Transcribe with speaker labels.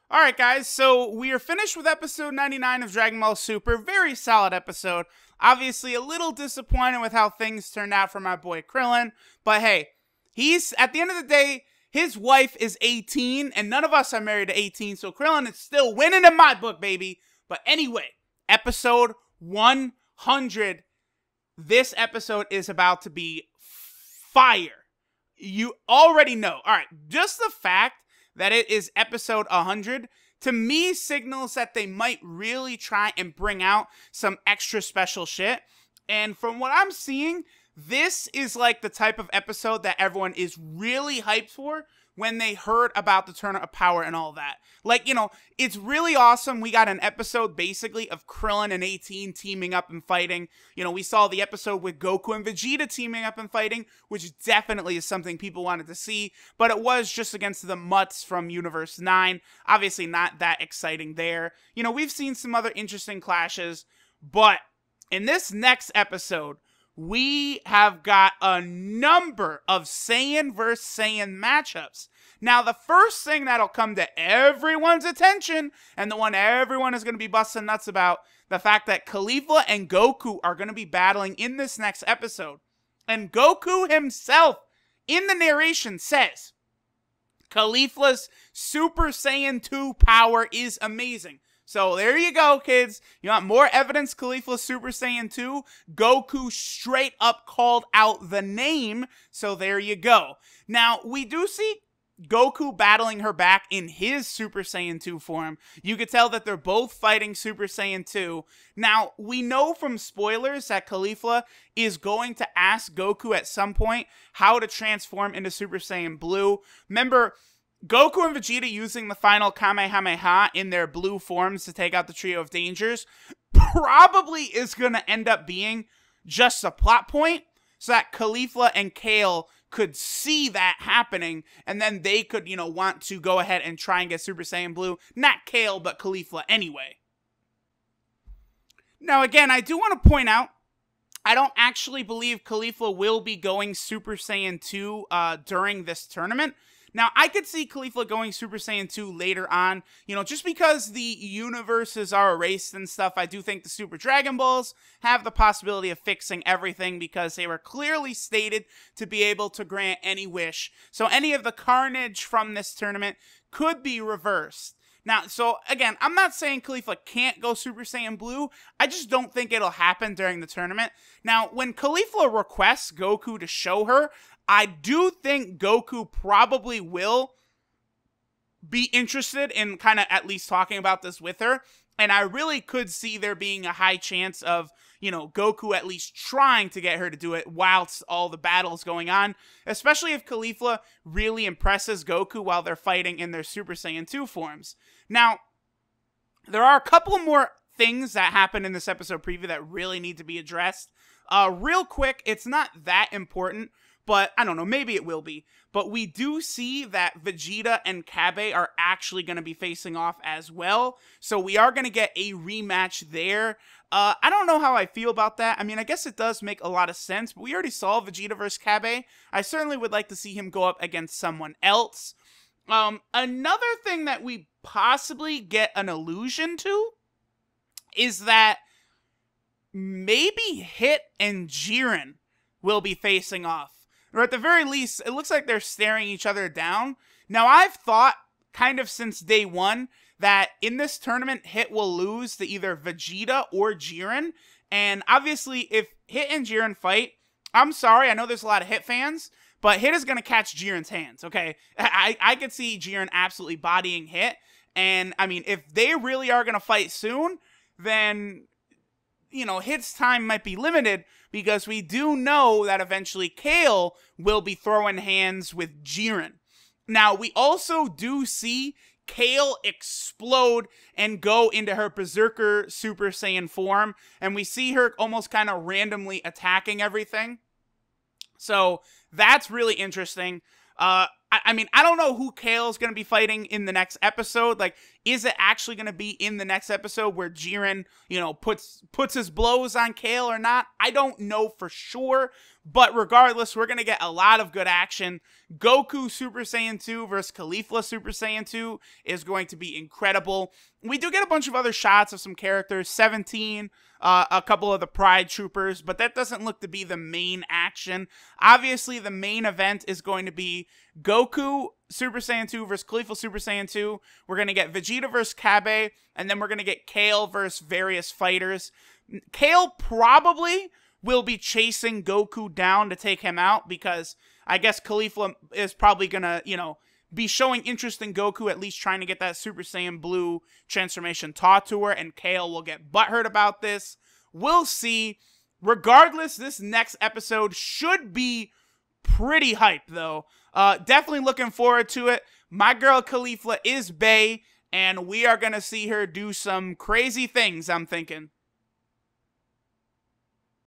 Speaker 1: Alright guys, so we are finished with episode 99 of Dragon Ball Super. Very solid episode. Obviously a little disappointed with how things turned out for my boy Krillin. But hey, he's, at the end of the day, his wife is 18 and none of us are married to 18. So Krillin is still winning in my book, baby. But anyway, episode 100. This episode is about to be fire. You already know. Alright, just the fact that it is episode 100, to me signals that they might really try and bring out some extra special shit. And from what I'm seeing, this is like the type of episode that everyone is really hyped for when they heard about the Tournament of Power and all that. Like, you know, it's really awesome. We got an episode basically of Krillin and 18 teaming up and fighting. You know, we saw the episode with Goku and Vegeta teaming up and fighting, which definitely is something people wanted to see. But it was just against the Mutts from Universe 9. Obviously not that exciting there. You know, we've seen some other interesting clashes. But in this next episode, we have got a number of Saiyan vs. Saiyan matchups. Now, the first thing that'll come to everyone's attention, and the one everyone is going to be busting nuts about, the fact that CAULIFLA and Goku are going to be battling in this next episode. And Goku himself, in the narration, says, CAULIFLA's Super Saiyan 2 power is amazing. So there you go, kids. You want more evidence CAULIFLA Super Saiyan 2? Goku straight up called out the name, so there you go. Now, we do see Goku battling her back in his Super Saiyan 2 form. You could tell that they're both fighting Super Saiyan 2. Now, we know from spoilers that CAULIFLA is going to ask Goku at some point how to transform into Super Saiyan Blue. Remember, Goku and Vegeta using the final Kamehameha in their blue forms to take out the Trio of Dangers probably is going to end up being just a plot point so that CAULIFLA and Kale could see that happening and then they could, you know, want to go ahead and try and get Super Saiyan Blue. Not Kale, but CAULIFLA anyway. Now, again, I do want to point out, I don't actually believe CAULIFLA will be going Super Saiyan 2 during this tournament. Now, I could see CAULIFLA going Super Saiyan 2 later on, you know, just because the universes are erased and stuff. I do think the Super Dragon Balls have the possibility of fixing everything because they were clearly stated to be able to grant any wish. So any of the carnage from this tournament could be reversed. Now, so again, I'm not saying CAULIFLA can't go Super Saiyan Blue. I just don't think it'll happen during the tournament. Now, when CAULIFLA requests Goku to show her, I do think Goku probably will be interested in kind of at least talking about this with her. And I really could see there being a high chance of, you know, Goku at least trying to get her to do it whilst all the battles going on. Especially if CAULIFLA really impresses Goku while they're fighting in their Super Saiyan 2 forms. Now, there are a couple more things that happen in this episode preview that really need to be addressed. Real quick, it's not that important, but I don't know, maybe it will be. But we do see that Vegeta and Kabe are actually going to be facing off as well. So we are going to get a rematch there. I don't know how I feel about that. I mean, I guess it does make a lot of sense. But we already saw Vegeta versus Kabe. I certainly would like to see him go up against someone else. Another thing that we possibly get an allusion to is that maybe Hit and Jiren will be facing off. Or at the very least, it looks like they're staring each other down. Now, I've thought kind of since day one that in this tournament, Hit will lose to either Vegeta or Jiren. And obviously, if Hit and Jiren fight, I'm sorry, I know there's a lot of Hit fans, but Hit is going to catch Jiren's hands, okay? I could see Jiren absolutely bodying Hit. And, I mean, if they really are going to fight soon, then, you know, Hit's time might be limited because we do know that eventually Kale will be throwing hands with Jiren. Now, we also do see Kale explode and go into her Berserker Super Saiyan form, and we see her almost kind of randomly attacking everything. So, that's really interesting. I mean, I don't know who Kale's going to be fighting in the next episode. Like, is it actually going to be in the next episode where Jiren, you know, puts his blows on Kale or not? I don't know for sure. But regardless, we're going to get a lot of good action. Goku Super Saiyan 2 versus CAULIFLA Super Saiyan 2 is going to be incredible. We do get a bunch of other shots of some characters, 17, a couple of the Pride Troopers, but that doesn't look to be the main action. Obviously, the main event is going to be Goku Super Saiyan 2 versus CAULIFLA Super Saiyan 2. We're going to get Vegeta versus Kabe, and then we're going to get Kale versus various fighters. Kale probably will be chasing Goku down to take him out, because I guess CAULIFLA is probably going to, you know, be showing interest in Goku, at least trying to get that Super Saiyan Blue transformation taught to her, and Kale will get butthurt about this. We'll see. Regardless, this next episode should be pretty hype, though. Definitely looking forward to it. My girl CAULIFLA is bae, and we are going to see her do some crazy things, I'm thinking.